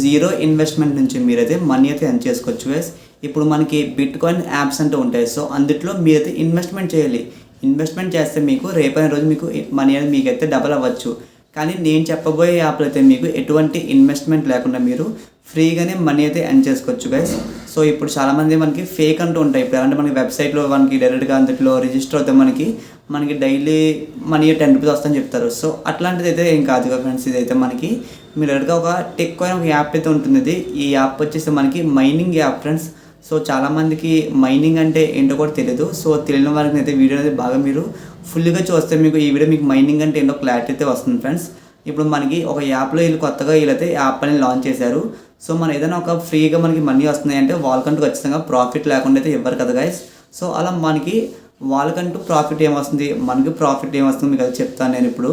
Zero investment నుంచి మీరైతే money అయితే ఎర్న్ చేసుకోవచ్చు గైస్. ఇప్పుడు మనకి బిట్ కాయిన్ యాప్స్ అంటూ ఉంటాయి. సో అందులో మీరైతే ఇన్వెస్ట్మెంట్ చేయాలి. ఇన్వెస్ట్మెంట్ చేస్తే మీకు రేపైన రోజు మీకు మనీ అనేది మీకైతే డబల్ అవ్వచ్చు. కానీ నేను చెప్పబోయే యాప్లో అయితే మీకు ఎటువంటి ఇన్వెస్ట్మెంట్ లేకుండా మీరు ఫ్రీగానే మనీ అయితే ఎర్న్ చేసుకోవచ్చు గైస్. సో ఇప్పుడు చాలామంది మనకి ఫేక్ అంటూ ఉంటాయి. ఇప్పుడు అంటే మనకి వెబ్సైట్లో మనకి డైరెక్ట్గా అందులో రిజిస్టర్ అవుతే మనకి డైలీ మనీ 10 రూపీస్ వస్తుందని చెప్తారు. సో అట్లాంటిది అయితే ఏం కాదు కదా ఫ్రెండ్స్. ఇదైతే మనకి మీరు డైరెక్ట్గా ఒక టెక్ కాయిన్ ఒక యాప్ అయితే ఉంటుంది. ఈ యాప్ వచ్చేసి మనకి మైనింగ్ యాప్ ఫ్రెండ్స్. సో చాలామందికి మైనింగ్ అంటే ఏంటో కూడా తెలియదు. సో తెలియని వారికి అయితే వీడియో అనేది బాగా మీరు ఫుల్గా చూస్తే మీకు ఈ వీడియో మీకు మైనింగ్ అంటే ఏంటో క్లారిటీ అయితే వస్తుంది ఫ్రెండ్స్. ఇప్పుడు మనకి ఒక యాప్లో వీళ్ళైతే యాప్ అనేది లాంచ్ చేశారు. సో మనం ఏదైనా ఒక ఫ్రీగా మనకి మనీ వస్తున్నాయి అంటే వాళ్ళకంటూ ఖచ్చితంగా ప్రాఫిట్ లేకుండా అయితే ఇవ్వరు కదా గైస్. సో అలా మనకి వాళ్ళకంటూ ప్రాఫిట్ ఏమొస్తుంది, మనకి ప్రాఫిట్ ఏమొస్తుంది మీకు అది చెప్తాను నేను.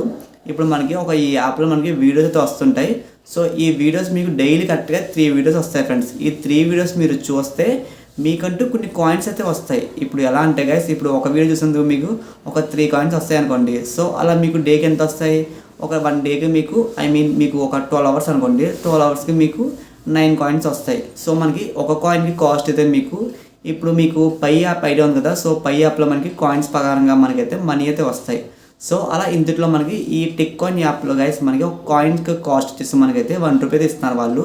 ఇప్పుడు మనకి ఈ యాప్లో మనకి వీడియోస్ అయితే వస్తుంటాయి. సో ఈ వీడియోస్ మీకు డైలీ కరెక్ట్గా 3 వీడియోస్ వస్తాయి ఫ్రెండ్స్. ఈ 3 వీడియోస్ మీరు చూస్తే మీకంటూ కొన్ని కాయిన్స్ అయితే వస్తాయి. ఇప్పుడు ఎలా అంటే గైస్, ఇప్పుడు ఒక వీడియో చూసినందుకు మీకు ఒక 3 కాయిన్స్ వస్తాయి అనుకోండి. సో అలా మీకు డేకి ఎంత వస్తాయి, ఒక 1 డేకి మీకు మీకు ఒక 12 అవర్స్ అనుకోండి, 12 అవర్స్కి మీకు 9 కాయిన్స్ వస్తాయి. సో మనకి ఒక కాయిన్కి కాస్ట్ అయితే ఇప్పుడు మీకు పై యాప్ ఐడియా ఉంది కదా. సో పై యాప్లో మనకి కాయిన్స్ ప్రకారంగా మనకైతే మనీ అయితే వస్తాయి. సో అలా ఇందులో మనకి ఈ టెక్ కాయిన్ యాప్లో గైస్ మనకి ఒక కాయిన్కి కాస్ట్ వచ్చేసి మనకైతే 1 రూపీ ఇస్తున్నారు వాళ్ళు.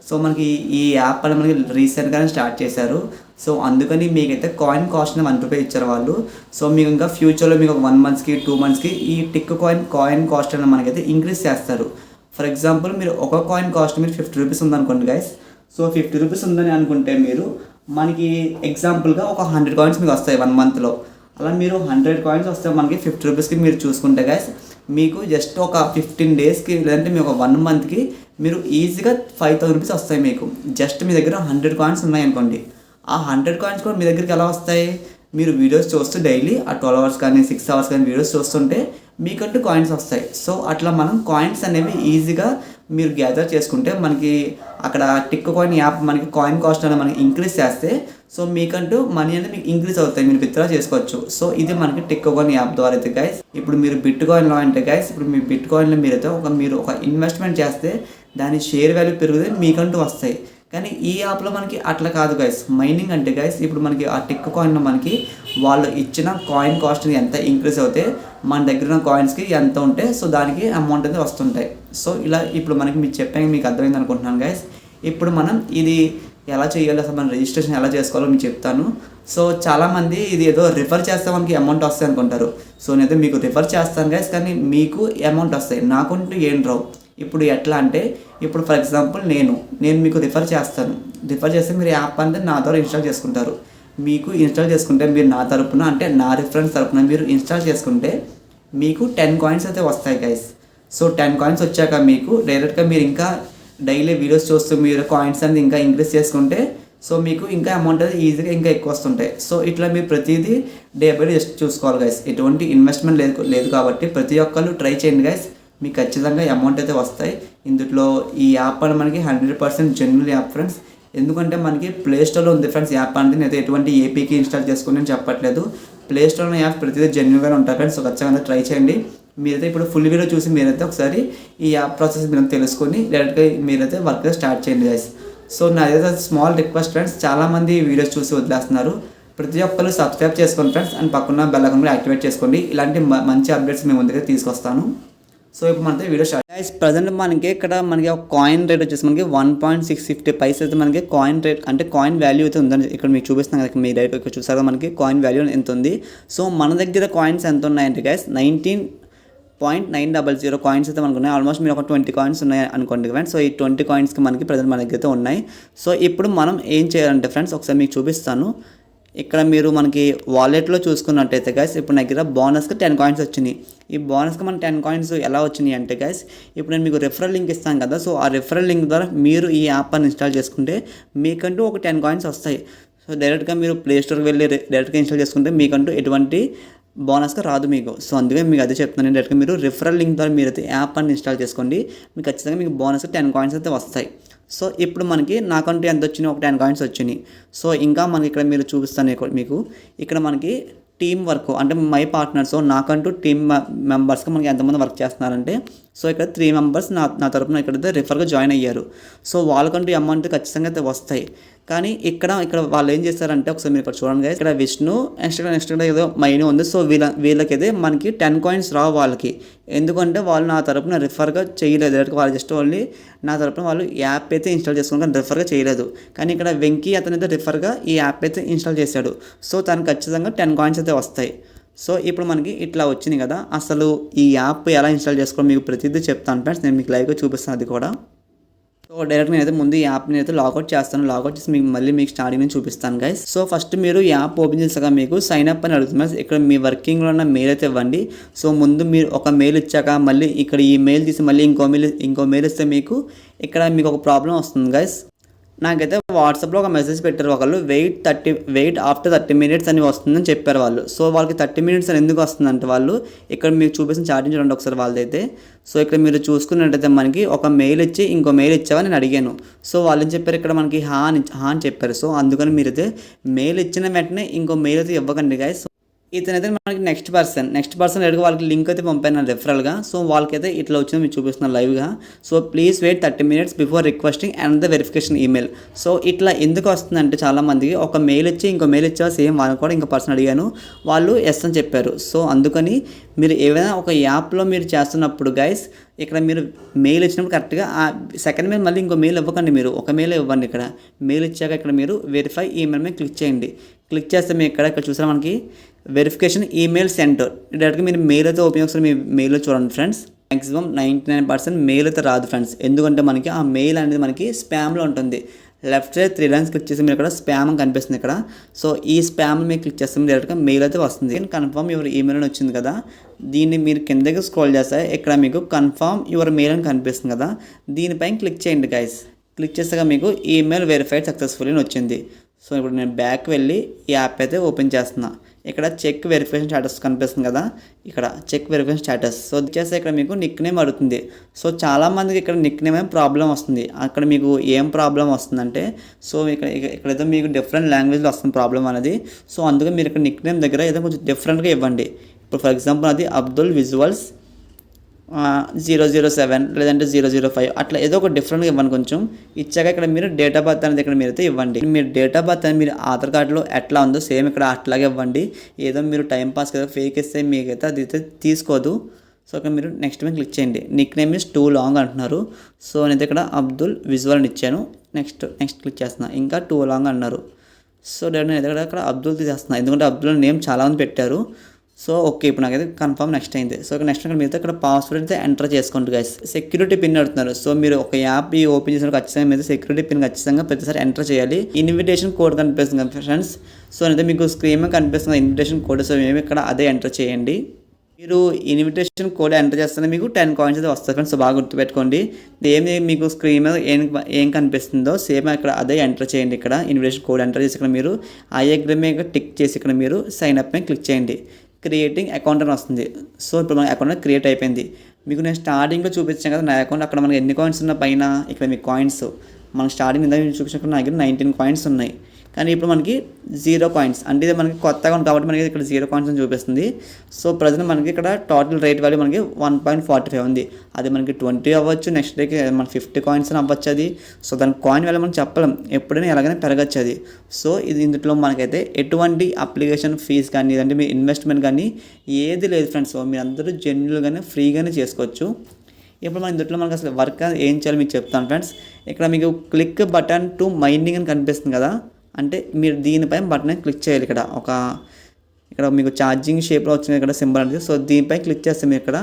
సో మనకి ఈ యాప్ అని మనకి రీసెంట్గానే స్టార్ట్ చేశారు. సో అందుకని మీకైతే కాయిన్ కాస్ట్ని 1 రూపీ ఇచ్చారు వాళ్ళు. సో మీకు ఇంకా ఫ్యూచర్లో మీకు ఒక 1 మంత్స్కి 2 మంత్స్కి ఈ టెక్ కాయిన్ కాస్ట్ అనేది మనకైతే ఇంక్రీజ్ చేస్తారు. ఫర్ ఎగ్జాంపుల్ మీరు ఒక కాయిన్ కాస్ట్ మీరు 50 రూపీస్ ఉందనుకోండి గైస్. సో 50 రూపీస్ ఉందని అనుకుంటే మీరు మనకి ఎగ్జాంపుల్గా ఒక 100 కాయిన్స్ మీకు వస్తాయి 1 మంత్లో. అలా మీరు 100 కాయిన్స్ వస్తే మనకి 50 రూపీస్కి మీరు చూసుకుంటే గైస్ మీకు జస్ట్ ఒక 15 డేస్కి లేదంటే మీకు ఒక 1 మంత్కి మీరు ఈజీగా 5000 రూపీస్ వస్తాయి మీకు. జస్ట్ మీ దగ్గర 100 కాయిన్స్ ఉన్నాయనుకోండి. ఆ 100 కాయిన్స్ కూడా మీ దగ్గరికి ఎలా వస్తాయి, మీరు వీడియోస్ చూస్తూ డైలీ ఆ 12 అవర్స్ కానీ 6 అవర్స్ కానీ వీడియోస్ చూస్తుంటే మీకంటూ కాయిన్స్ వస్తాయి. సో అట్లా మనం కాయిన్స్ అనేవి ఈజీగా మీరు గ్యాదర్ చేసుకుంటే మనకి అక్కడ టిక్ కాయిన్ యాప్ మనకి కాయిన్ కాస్ట్ అనేది మనకి ఇంక్రీజ్ చేస్తే సో మీకంటూ మనీ అనేది మీకు ఇంక్రీజ్ అవుతాయి, మీరు విత్డ్రా చేసుకోవచ్చు. సో ఇది మనకి టిక్ కాయిన్ యాప్ ద్వారా అయితే గైస్. ఇప్పుడు మీరు బిట్ కాయిన్లో అంటే గైస్, ఇప్పుడు మీ బిట్ కాయిన్లో మీరు ఒక ఇన్వెస్ట్మెంట్ చేస్తే దాని షేర్ వాల్యూ పెరిగితే మీకంటూ వస్తాయి. కానీ ఈ యాప్లో మనకి అట్లా కాదు గైస్. మైనింగ్ అంటే గైస్ ఇప్పుడు మనకి ఆ టిక్ కాయిన్లో మనకి వాళ్ళు ఇచ్చిన కాయిన్ కాస్ట్ని ఎంత ఇంక్రీజ్ అవుతే మన దగ్గర ఉన్న కాయిన్స్కి ఎంత ఉంటే సో దానికి అమౌంట్ అయితే వస్తుంటాయి. సో ఇలా ఇప్పుడు మనకి మీకు చెప్పాక మీకు అర్థమైంది అనుకుంటున్నాను గైస్. ఇప్పుడు మనం ఇది ఎలా చేయాలి, అసలు మనం రిజిస్ట్రేషన్ ఎలా చేసుకోవాలో మీకు చెప్తాను. సో చాలామంది ఇది ఏదో రిఫర్ చేస్తే మనకి అమౌంట్ వస్తాయి అనుకుంటారు. సో నేనైతే మీకు రిఫర్ చేస్తాను గైస్, కానీ మీకు అమౌంట్ వస్తాయి, నాకుంటూ ఏం రావు. ఇప్పుడు ఎట్లా అంటే ఇప్పుడు ఫర్ ఎగ్జాంపుల్ నేను మీకు రిఫర్ చేస్తాను. రిఫర్ చేస్తే మీరు యాప్ అంటే నా ద్వారా ఇన్స్టాల్ చేసుకుంటారు. మీకు ఇన్స్టాల్ చేసుకుంటే మీరు నా తరపున అంటే నా రిఫరెన్స్ తరపున మీరు ఇన్స్టాల్ చేసుకుంటే మీకు 10 కాయిన్స్ అయితే వస్తాయి గైస్. సో 10 కాయిన్స్ వచ్చాక మీకు డైరెక్ట్గా మీరు ఇంకా డైలీ వీడియోస్ చూస్తూ మీరు కాయిన్స్ అనేది ఇంకా ఇంక్రీజ్ చేసుకుంటే సో మీకు ఇంకా అమౌంట్ అనేది ఈజీగా ఇంకా ఎక్కువ వస్తుంటాయి. సో ఇట్లా మీరు ప్రతిదీ డే బై డే జస్ట్ చూసుకోవాలి గైస్. ఎటువంటి ఇన్వెస్ట్మెంట్ లేదు కాబట్టి ప్రతి ఒక్కళ్ళు ట్రై చేయండి గైస్, మీకు ఖచ్చితంగా అమౌంట్ అయితే వస్తాయి. ఇందులో ఈ యాప్ అని మనకి 100% జెన్యున్ యాప్ ఫ్రెండ్స్. ఎందుకంటే మనకి ప్లేస్టోర్లో ఉంది ఫ్రెండ్స్ యాప్ అంటే, నేను ఎటువంటి ఏపీకి ఇన్స్టాల్ చేసుకుని నేను చెప్పట్లేదు. ప్లేస్టోర్లో యాప్ ప్రతిదీ జెన్యున్గా ఉంటాయి ఫ్రెండ్స్. సో ఖచ్చితంగా ట్రై చేయండి. మీరైతే ఇప్పుడు ఫుల్ వీడియో చూసి మీరైతే ఒకసారి ఈ యాప్ ప్రాసెస్ మీరు తెలుసుకొని డైరెక్ట్గా మీరైతే వర్క్ స్టార్ట్ చేయండి గైస్. సో నాదైతే స్మాల్ రిక్వెస్ట్ ఫ్రెండ్స్, చాలామంది వీడియోస్ చూసి వదిలేస్తున్నారు. ప్రతి ఒక్కరు సబ్స్క్రైబ్ చేసుకోండి ఫ్రెండ్స్, అండ్ పక్కన బెల్ ఐకాన్ కూడా యాక్టివేట్ చేసుకోండి. ఇలాంటి మంచి అప్డేట్స్ మేము ముందుగా తీసుకొస్తాను. సో ఇప్పుడు మనతో వీడియో స్టార్ట్ గైస్. ప్రజెంట్ ఇక్కడ మనకి ఒక కాయిన్ రేట్ వచ్చేసి మనకి 1.650 పైసా అయితే మనకి కాయిన్ రేట్ అంటే కాయిన్ వాల్యూ అయితే ఉందని ఇక్కడ మీకు చూపిస్తున్నాను కదా. మీరు డైరెక్ట్ ఇక్కడ చూసారు మనకి కాయిన్ వాల్యూ ఎంత ఉంది. సో మన దగ్గర కాయిన్స్ ఎంత ఉన్నాయంటే గైస్ 19.900 కాయిన్స్ అయితే మనకు ఉన్నాయి. ఆల్మోస్ట్ మీరు ఒక 20 కాయిన్స్ ఉన్నాయి అనుకోండి ఫ్రెండ్స్. సో ఈ 20 కాయిన్స్కి మనకి ప్రజెంట్ మన దగ్గర అయితే ఉన్నాయి. సో ఇప్పుడు మనం ఏం చేయాలంటే ఫ్రెండ్స్ ఒకసారి మీకు చూపిస్తాను. ఇక్కడ మీరు మనకి వాలెట్లో చూసుకున్నట్టయితే గైస్ ఇప్పుడు నా దగ్గర బోనస్కి 10 కాయిన్స్ వచ్చినాయి. ఈ బోనస్కి మన 10 కాయిన్స్ ఎలా వచ్చినాయి అంటే గైస్ ఇప్పుడు నేను మీకు రిఫరల్ లింక్ ఇస్తాను కదా. సో ఆ రిఫరల్ లింక్ ద్వారా మీరు ఈ యాప్ అని ఇన్స్టాల్ చేసుకుంటే మీకంటూ ఒక 10 కాయిన్స్ వస్తాయి. సో డైరెక్ట్గా మీరు ప్లేస్టోర్కి వెళ్ళి డైరెక్ట్గా ఇన్స్టాల్ చేసుకుంటే మీకంటూ ఎటువంటి బోనస్గా రాదు మీకు. సో అందుకే మీకు అదే చెప్తున్నాను, డైరెక్ట్గా మీరు రిఫరల్ లింక్ ద్వారా మీరైతే యాప్ అని ఇన్స్టాల్ చేసుకోండి. మీకు ఖచ్చితంగా మీకు బోనస్గా 10 కాయిన్స్ అయితే వస్తాయి. సో ఇప్పుడు మనకి నాకంటూ ఎంత వచ్చినాయి, ఒక 10 కాయిన్స్ వచ్చినాయి. సో ఇంకా మనకి ఇక్కడ మీరు చూపిస్తాను మీకు ఇక్కడ మనకి టీమ్ వర్క్ అంటే మై పార్ట్నర్స్ నాకంటూ టీమ్ మెంబర్స్కి మనకి ఎంతమంది వర్క్ చేస్తున్నారంటే సో ఇక్కడ 3 మెంబర్స్ నా తరపున ఇక్కడైతే రిఫర్గా జాయిన్ అయ్యారు. సో వాళ్ళకంటూ అమౌంట్ ఖచ్చితంగా అయితే వస్తాయి. కానీ ఇక్కడ వాళ్ళు ఏం చేస్తారంటే ఒకసారి మీరు ఇక్కడ చూడండి గైస్, ఇక్కడ విష్ణు నెక్స్ట్ ఏదో మైను ఉంది. సో వీళ్ళకైతే మనకి 10 కాయిన్స్ రావు వాళ్ళకి. ఎందుకంటే వాళ్ళు నా తరపున రిఫర్గా చేయలేదు. వాళ్ళు జస్ట్ ఓన్లీ నా తరపున వాళ్ళు యాప్ అయితే ఇన్స్టాల్ చేసుకుని కానీ రిఫర్గా చేయలేదు. కానీ ఇక్కడ వెంకీ అతనైతే రిఫర్గా ఈ యాప్ అయితే ఇన్స్టాల్ చేశాడు. సో తనకు ఖచ్చితంగా 10 కాయిన్స్ అయితే వస్తాయి. సో ఇప్పుడు మనకి ఇట్లా వచ్చింది కదా. అసలు ఈ యాప్ ఎలా ఇన్స్టాల్ చేసుకోవడం మీకు ప్రతిదీ చెప్తాను ఫ్రెండ్స్. నేను మీకు లైవ్గా చూపిస్తాను అది కూడా. సో డైరెక్ట్ నేనైతే ముందు ఈ యాప్ని అయితే లాగౌట్ చేస్తాను. లాగౌట్ చేసి మీకు స్టార్టింగ్ నుంచి చూపిస్తాను గైస్. సో ఫస్ట్ మీరు యాప్ ఓపెన్ చేసాక మీకు సైన్ అప్ అని అడుగుతుంది. ఇక్కడ మీ వర్కింగ్లో ఉన్న మెయిల్ అయితే ఇవ్వండి. సో ముందు మీరు ఒక మెయిల్ ఇచ్చాక మళ్ళీ ఇక్కడ ఈ మెయిల్ తీసి మళ్ళీ ఇంకో మెయిల్ ఇస్తే మీకు ఒక ప్రాబ్లం వస్తుంది గైస్. నాకైతే వాట్సాప్లో ఒక మెసేజ్ పెట్టారు ఒకళ్ళు, వెయిట్ ఆఫ్టర్ 30 మినిట్స్ అని వస్తుందని చెప్పారు వాళ్ళు. సో వాళ్ళకి 30 మినిట్స్ అని ఎందుకు వస్తుందంటే వాళ్ళు ఇక్కడ మీకు చూపిస్తున్న చాటింగ్ చూడండి ఒకసారి వాళ్ళదైతే. సో ఇక్కడ మీరు చూసుకున్నట్టయితే మనకి ఒక మెయిల్ ఇచ్చి ఇంకో మెయిల్ ఇచ్చావని నేను అడిగాను. సో వాళ్ళు ఏం చెప్పారు, ఇక్కడ మనకి హా అని చెప్పారు. సో అందుకని మీరైతే మెయిల్ ఇచ్చిన వెంటనే ఇంకో మెయిల్ అయితే ఇవ్వకండి గైస్. ఇతనైతే మనకి నెక్స్ట్ పర్సన్ అడిగి వాళ్ళకి లింక్ అయితే పంపాను రెఫరల్గా. సో వాళ్ళకైతే ఇట్లా వచ్చింది మీకు చూపిస్తున్నాను లైవ్గా. So please wait 30 minutes before requesting and the verification email. So ఇట్లా ఎందుకు వస్తుందంటే చాలామందికి ఒక మెయిల్ ఇచ్చి ఇంకో మెయిల్ ఇచ్చా సేమ్ వాళ్ళని కూడా ఇంకో పర్సన్ అడిగాను, వాళ్ళు ఎస్ అని చెప్పారు. సో అందుకని మీరు ఏదైనా ఒక యాప్లో మీరు చేస్తున్నప్పుడు గైస్ ఇక్కడ మీరు మెయిల్ ఇచ్చినప్పుడు కరెక్ట్గా ఆ సెకండ్ మెయిల్ మళ్ళీ ఇంకో మెయిల్ ఇవ్వకండి. మీరు ఒక మెయిల్ ఇవ్వండి. ఇక్కడ మెయిల్ ఇచ్చాక ఇక్కడ మీరు వెరిఫై ఈమెయిల్ మీద క్లిక్ చేయండి. క్లిక్ చేస్తే మీరు ఇక్కడ చూసారా మనకి వెరిఫికేషన్ ఈమెయిల్ సెంటర్. డైరెక్ట్గా మీరు మెయిల్ అయితే ఓపెన్ చేస్తారు. మీ మెయిల్లో చూడండి ఫ్రెండ్స్. మ్యాక్సిమం 99% మెయిల్ అయితే రాదు ఫ్రెండ్స్. ఎందుకంటే మనకి ఆ మెయిల్ అనేది మనకి స్పామ్లో ఉంటుంది. లెఫ్ట్ సైడ్ 3 లైన్స్ క్లిక్ చేసి మీరు ఇక్కడ స్పామ్ అని కనిపిస్తుంది ఇక్కడ. సో ఈ స్పామ్ మీరు క్లిక్ చేస్తే మీరు డైరెక్ట్గా మెయిల్ అయితే వస్తుంది. కన్ఫర్మ్ యువర్ ఈమెయిల్ అని వచ్చింది కదా, దీన్ని మీరు కిందకి స్క్రోల్ చేస్తే ఇక్కడ మీకు కన్ఫర్మ్ యువర్ మెయిల్ అని కనిపిస్తుంది కదా, దీనిపైన క్లిక్ చేయండి గైస్. క్లిక్ చేసాక మీకు ఈమెయిల్ వెరిఫైడ్ సక్సెస్ఫుల్ అని వచ్చింది. సో ఇప్పుడు నేను బ్యాక్ వెళ్ళి ఈ యాప్ అయితే ఓపెన్ చేస్తున్నా. ఇక్కడ చెక్ వెరిఫికేషన్ స్టేటస్ కనిపిస్తుంది కదా, ఇక్కడ చెక్ వెరిఫికేషన్ స్టేటస్. సో చేస్తే ఇక్కడ మీకు నిక్ నేమ్ అడుగుతుంది. సో చాలామందికి ఇక్కడ నిక్ నేమ్ ప్రాబ్లం వస్తుంది. అక్కడ మీకు ఏం ప్రాబ్లం వస్తుందంటే సో ఇక్కడైతే మీకు డిఫరెంట్ లాంగ్వేజ్లో వస్తుంది ప్రాబ్లం అనేది. సో అందుకే మీరు ఇక్కడ నిక్ నేమ్ దగ్గర ఏదో కొంచెం డిఫరెంట్గా ఇవ్వండి. ఇప్పుడు ఫర్ ఎగ్జాంపుల్ అది అబ్దుల్ విజువల్స్ 007 లేదంటే 005 అట్లా ఏదో ఒక డిఫరెంట్గా ఇవ్వండి కొంచెం. ఇచ్చాక ఇక్కడ మీరు డేట్ ఆఫ్ బర్త్ అనేది ఇక్కడ మీరైతే ఇవ్వండి. మీరు డేట్ ఆఫ్ బర్త్ అనేది మీరు ఆధార్ కార్డులో ఎట్లా ఉందో సేమ్ ఇక్కడ అట్లాగే ఇవ్వండి. ఏదో మీరు టైంపాస్ కదా ఫేక్ ఇస్తే మీకైతే అది అయితే తీసుకోదు. సో ఇక్కడ మీరు నెక్స్ట్ మీద క్లిక్ చేయండి. Nick name is two long అంటున్నారు. సో నేనైతే ఇక్కడ అబ్దుల్ విజువల్ అని ఇచ్చాను. నెక్స్ట్ క్లిక్ చేస్తున్నా. ఇంకా టూ లాంగ్ అన్నారు. సో నేను ఇక్కడ అబ్దుల్ తీసేస్తున్నాను, ఎందుకంటే అబ్దుల్ నేమ్ చాలామంది పెట్టారు. సో ఓకే, ఇప్పుడు నాకైతే కన్ఫర్మ్ నెక్స్ట్ అయింది. సో నెక్స్ట్ మీరైతే ఇక్కడ పాస్వర్డ్ అయితే ఎంటర్ చేసుకోండి గైస్. సెక్యూరిటీ పిన్ అడుగుతున్నారు. సో మీరు ఒక యాప్ ఓపెన్ చేసిన ఖచ్చితంగా మీద సెక్యూరిటీ పిన్ ఖచ్చితంగా ప్రతిసారి ఎంటర్ చేయాలి. ఇన్విటేషన్ కోడ్ కనిపిస్తుంది కదా ఫ్రెండ్స్. సో అయితే మీకు స్క్రీన్ మీద కనిపిస్తుంది ఇన్విటేషన్ కోడ్. సో మేము ఇక్కడ అదే ఎంటర్ చేయండి. మీరు ఇన్విటేషన్ కోడ్ ఎంటర్ చేస్తే మీకు 10 కాయిన్స్ అయితే వస్తుంది ఫ్రెండ్స్. సో బాగా గుర్తుపెట్టుకోండి. ఏమి మీకు స్క్రీన్ మీద ఏం కనిపిస్తుందో సేమ్ ఇక్కడ అదే ఎంటర్ చేయండి. ఇక్కడ ఇన్విటేషన్ కోడ్ ఎంటర్ చేసి ఇక్కడ మీరు ఐ అగ్రీ మీద టిక్ చేసి ఇక్కడ మీరు సైన్ అప్ మీద క్లిక్ చేయండి. క్రియేటింగ్ అకౌంట్ అని వస్తుంది. సో ఇప్పుడు మన అకౌంట్ క్రియేట్ అయిపోయింది. మీకు నేను స్టార్టింగ్లో చూపించాను కదా నా అకౌంట్, అక్కడ మనకి ఎన్ని కాయిన్స్ ఉన్న పైన ఇక్కడ మీ కాయిన్స్ మనకి స్టార్టింగ్ ఇందాక చూపించినప్పుడు నా దగ్గర 19 కాయిన్స్ ఉన్నాయి. కానీ ఇప్పుడు మనకి 0 కాయిన్స్, అంటే ఇది మనకి కొత్తగా ఉంది కాబట్టి మనకి ఇక్కడ 0 కాయిన్స్ అని చూపిస్తుంది. సో ప్రజెంట్ మనకి ఇక్కడ టోటల్ రేట్ వాల్యూ మనకి 1.45 ఉంది. అది మనకి 20 అవ్వచ్చు, నెక్స్ట్ డేకి మన 50 కాయిన్స్ అని అవ్వచ్చు అది. సో దాని కాయిన్ వాల్యూ మనం చెప్పలేం, ఎప్పుడైనా ఎలాగైనా పెరగచ్చు అది. సో ఇందులో మనకైతే ఎటువంటి అప్లికేషన్ ఫీజ్ కానీ లేదంటే మీ ఇన్వెస్ట్మెంట్ కానీ ఏది లేదు ఫ్రెండ్స్. సో మీరు అందరూ జెన్యున్గానే ఫ్రీగానే చేసుకోవచ్చు. ఇప్పుడు మన ఇందులో మనకు అసలు వర్క్ ఏం చేయాలో మీకు చెప్తాను ఫ్రెండ్స్. ఇక్కడ మీకు క్లిక్ బటన్ టు మైనింగ్ అని కనిపిస్తుంది కదా, అంటే మీరు దీనిపై బటన్ క్లిక్ చేయాలి. ఇక్కడ మీకు ఛార్జింగ్ షేప్లో వచ్చింది ఇక్కడ సింబల్ అనేది. సో దీనిపై క్లిక్ చేస్తే మీరు ఇక్కడ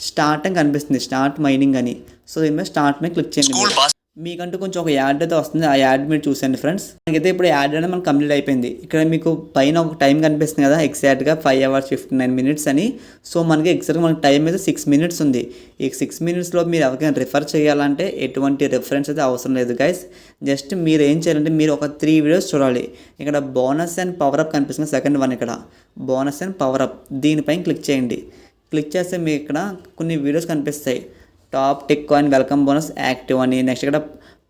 స్టార్ట్ అని కనిపిస్తుంది, స్టార్ట్ మైనింగ్ అని. సో దీనిపై స్టార్ట్ మీద క్లిక్ చేయండి. మీకంటూ కొంచెం ఒక యాడ్ అయితే వస్తుంది, ఆ యాడ్ మీరు చూసండి ఫ్రెండ్స్. మనకైతే ఇప్పుడు యాడ్ అనేది మనకు కంప్లీట్ అయిపోయింది. ఇక్కడ మీకు పైన ఒక టైం కనిపిస్తుంది కదా, ఎగ్జాక్ట్గా 5 hours 59 minutes అని. సో మనకి ఎగ్జాక్ట్గా మనకి టైం అయితే 6 minutes ఉంది. ఈ 6 minutesలో మీరు ఎవరికైనా రిఫర్ చేయాలంటే ఎటువంటి రిఫరెన్స్ అయితే అవసరం లేదు గైస్. జస్ట్ మీరు ఏం చేయాలంటే మీరు ఒక 3 videos చూడాలి. ఇక్కడ బోనస్ అండ్ పవర్ అప్ కనిపిస్తుంది, సెకండ్ వన్ ఇక్కడ బోనస్ అండ్ పవర్ అప్, దీనిపైన క్లిక్ చేయండి. క్లిక్ చేస్తే మీకు ఇక్కడ కొన్ని వీడియోస్ కనిపిస్తాయి. Top tech coin welcome bonus active అని, నెక్స్ట్ ఇక్కడ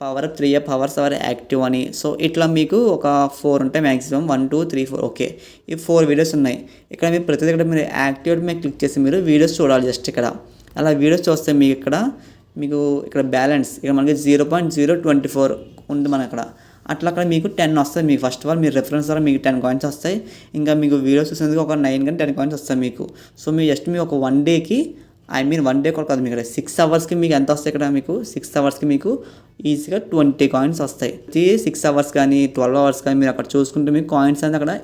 పవర్ అప్ 3 hours యాక్టివ్ అని. సో ఇట్లా మీకు ఒక 4 ఉంటాయి మ్యాక్సిమం, 1 2 3 4 ఓకే. ఈ 4 వీడియోస్ ఉన్నాయి. ఇక్కడ మీరు ప్రతి దగ్గర మీరు యాక్టివేట్ మీద క్లిక్ చేసి మీరు వీడియోస్ చూడాలి. జస్ట్ ఇక్కడ అలా వీడియోస్ చూస్తే మీకు ఇక్కడ బ్యాలెన్స్ ఇక్కడ మనకి 0.024 ఉంది మన అక్కడ. అట్లా మీకు 10 వస్తాయి. మీకు ఫస్ట్ ఆఫ్ ఆల్ మీరు రెఫరెన్స్ ద్వారా మీకు 10 కాయిన్స్ వస్తాయి. ఇంకా మీకు వీడియోస్ చూసేందుకు ఒక 9 కానీ 10 కాయిన్స్ వస్తాయి మీకు. సో మీరు జస్ట్ మీ ఒక 1 డేకి వన్ డే కూడా కాదు, మీకు 6 అవర్స్కి మీకు ఎంత వస్తాయి ఇక్కడ మీకు 6 అవర్స్కి మీకు ఈజీగా 20 కాయిన్స్ వస్తాయి. 6 అవర్స్ కానీ 12 అవర్స్ కానీ మీరు అక్కడ చూసుకుంటే మీకు కాయిన్స్ అనేది అక్కడ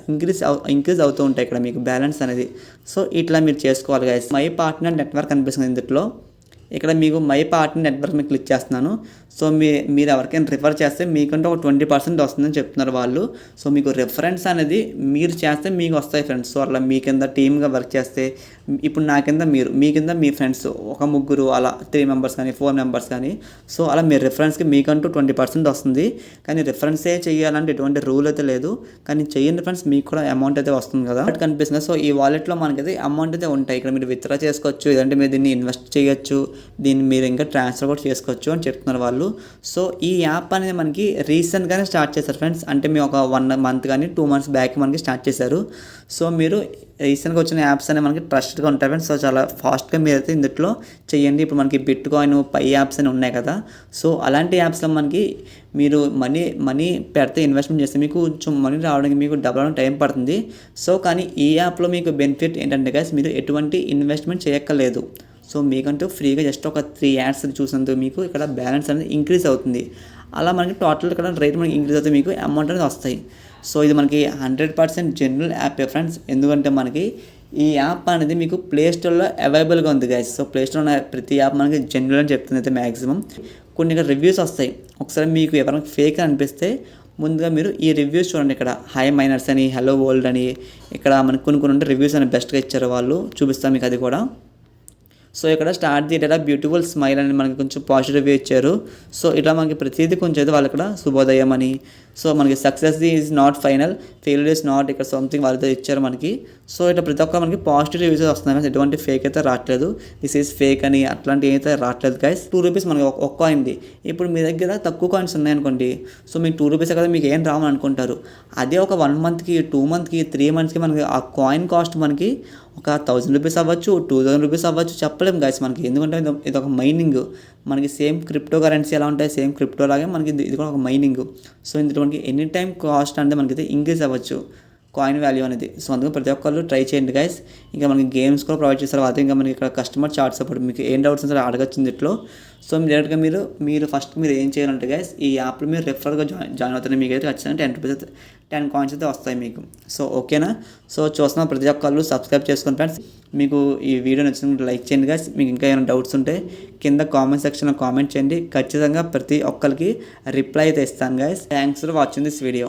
ఇంక్రీజ్ అవుతూ ఉంటాయి ఇక్కడ మీకు బ్యాలెన్స్ అనేది. సో ఇట్లా మీరు చేసుకోవాలి గైస్. మై పార్ట్నర్ నెట్వర్క్ అనిపిస్తుంది ఇందులో. ఇక్కడ మీకు మై పార్ట్నర్ నెట్వర్క్ మీకు క్లిక్ చేస్తున్నాను. సో మీరు ఎవరికైనా రిఫర్ చేస్తే మీకంటే ఒక 20% వస్తుందని చెప్తున్నారు వాళ్ళు. సో మీకు రిఫరెన్స్ అనేది మీరు చేస్తే మీకు వస్తాయి ఫ్రెండ్స్. సో అలా మీ కింద టీమ్గా వర్క్ చేస్తే ఇప్పుడు నా కింద మీ కింద మీ ఫ్రెండ్స్ ఒక 3 అలా 3 మెంబర్స్ కానీ 4 మెంబర్స్ కానీ. సో అలా మీ రిఫరెన్స్కి మీకంటూ 20% వస్తుంది. కానీ రిఫరెన్సే చేయాలంటే ఎటువంటి రూల్ అయితే లేదు. కానీ చెయ్యండి ఫ్రెండ్స్, మీకు కూడా అమౌంట్ అయితే వస్తుంది కదా అటు కనిపిస్తుంది. సో ఈ వాలెట్లో మనకైతే అమౌంట్ అయితే ఉంటాయి. ఇక్కడ మీరు విత్డ్రా చేసుకోవచ్చు, లేదంటే మీరు దీన్ని ఇన్వెస్ట్ చేయొచ్చు, దీన్ని మీరు ఇంకా ట్రాన్స్ఫర్ కూడా చేసుకోవచ్చు అని చెప్తున్నారు వాళ్ళు. సో ఈ యాప్ అనేది మనకి రీసెంట్గానే స్టార్ట్ చేశారు ఫ్రెండ్స్. అంటే మేము ఒక 1 మంత్ కానీ 2 మంత్స్ బ్యాక్ మనకి స్టార్ట్ చేశారు. సో మీరు రీసెంట్గా వచ్చిన యాప్స్ అనేవి మనకి ట్రస్ట్గా ఉంటాయి ఫ్రెండ్స్. సో చాలా ఫాస్ట్గా మీరైతే ఇందులో చేయండి. ఇప్పుడు మనకి బిట్ కాయిన్, పై యాప్స్ అని ఉన్నాయి కదా. సో అలాంటి యాప్స్లో మనకి మీరు మనీ పెడితే ఇన్వెస్ట్మెంట్ చేస్తే మీకు కొంచెం మనీ రావడానికి మీకు డబల్ టైం పడుతుంది. సో కానీ ఈ యాప్లో మీకు బెనిఫిట్ ఏంటంటే గైస్, మీరు ఎటువంటి ఇన్వెస్ట్మెంట్ చేయక్కర్లేదు. సో మీకంటూ ఫ్రీగా జస్ట్ ఒక 3 యాడ్స్ చూసినందుకు మీకు ఇక్కడ బ్యాలెన్స్ అనేది ఇంక్రీజ్ అవుతుంది. అలా మనకి టోటల్ ఇక్కడ రేట్ మనకి ఇంక్రీజ్ అవుతుంది, మీకు అమౌంట్ అనేది వస్తాయి. సో ఇది మనకి 100% జెన్యున్ యాప్ ఫ్రెండ్స్. ఎందుకంటే మనకి ఈ యాప్ అనేది మీకు ప్లే స్టోర్లో అవైలబుల్గా ఉంది గైస్. సో ప్లే స్టోర్లో ఉన్న ప్రతి యాప్ మనకి జెన్యున్ అని చెప్తుంది అయితే మ్యాక్సిమం. కొన్ని ఇక్కడ రివ్యూస్ వస్తాయి. ఒకసారి మీకు ఎవరైనా ఫేక్ అనిపిస్తే ముందుగా మీరు ఈ రివ్యూస్ చూడండి. ఇక్కడ హై మైనర్స్ అని, హలో వరల్డ్ అని, ఇక్కడ మనకి కొన్ని రివ్యూస్ అని బెస్ట్గా ఇచ్చారు వాళ్ళు. చూపిస్తాను మీకు అది కూడా. సో ఇక్కడ start the data beautiful smile అని మనకి కొంచెం పాజిటివ్ రివ్యూ ఇచ్చారు. సో ఇట్లా మనకి ప్రతిదీ కొంచెం అయితే వాళ్ళు ఇక్కడ శుభోదయం అని, సో మనకి success is not final, failure is not, ఇక్కడ సంథింగ్ వాళ్ళతో ఇచ్చారు మనకి. సో ఇట్లా ప్రతి ఒక్క మనకి పాజిటివ్ రివ్యూస్ వస్తున్నాయి. ఎటువంటి ఫేక్ అయితే రావట్లేదు, దిస్ ఈజ్ ఫేక్ అని అట్లాంటి అయితే రావట్లేదు గైస్. 2 రూపీస్ మనకి ఒక కాయిన్ది. ఇప్పుడు మీ దగ్గర తక్కువ కాయిన్స్ ఉన్నాయనుకోండి, సో మీకు 2 రూపీసే కదా మీకు ఏం రావని అనుకుంటారు. అదే ఒక 1 మంత్కి 2 మంత్కి 3 మంత్స్కి మనకి ఆ కాయిన్ కాస్ట్ మనకి ఒక 1000 రూపీస్ అవ్వచ్చు, 2000 రూపీస్ అవ్వచ్చు, చెప్పలేము గైస్ మనకి. ఎందుకంటే ఇది ఒక మైనింగ్. మనకి సేమ్ క్రిప్టో కరెన్సీ ఎలా ఉంటాయి, సేమ్ క్రిప్టో లాగే మనకి ఇది కూడా ఒక మైనింగ్. సో ఇందులో మనకి ఎనీ టైం కాస్ట్ అంటే మనకి ఇంక్రీజ్ అవ్వచ్చు కాయిన్ వాల్యూ అనేది. సో అందుకు ప్రతి ఒక్కళ్ళు ట్రై చేయండి గైస్. ఇంకా మనకి గేమ్స్ కూడా ప్రొవైడ్ చేస్తారు. అదే ఇంకా మనకి ఇక్కడ కస్టమర్ చాట్ సపోర్ట్, మీకు ఏం డౌట్స్ ఉంటే అడగచ్చు ఇందులో. సో మీరు డైరెక్ట్గా మీరు ఫస్ట్ మీరు ఏం చేయాలంటే గైస్, ఈ యాప్లో మీరు రెఫరల్గా జాయిన్ అవుతారు. మీకు అయితే ఖచ్చితంగా 10 రూపీస్ 10 కాయిన్స్ అయితే వస్తాయి మీకు. సో ఓకేనా. సో చూస్తున్న ప్రతి ఒక్కళ్ళు సబ్స్క్రైబ్ చేసుకోండి ఫ్రెండ్స్. మీకు ఈ వీడియో నచ్చినట్టు లైక్ చేయండి గైస్. మీకు ఇంకా ఏమైనా డౌట్స్ ఉంటే కింద కామెంట్ సెక్షన్లో కామెంట్ చేయండి. ఖచ్చితంగా ప్రతి ఒక్కరికి రిప్లై అయితే ఇస్తాను guys. Thanks for watching this video.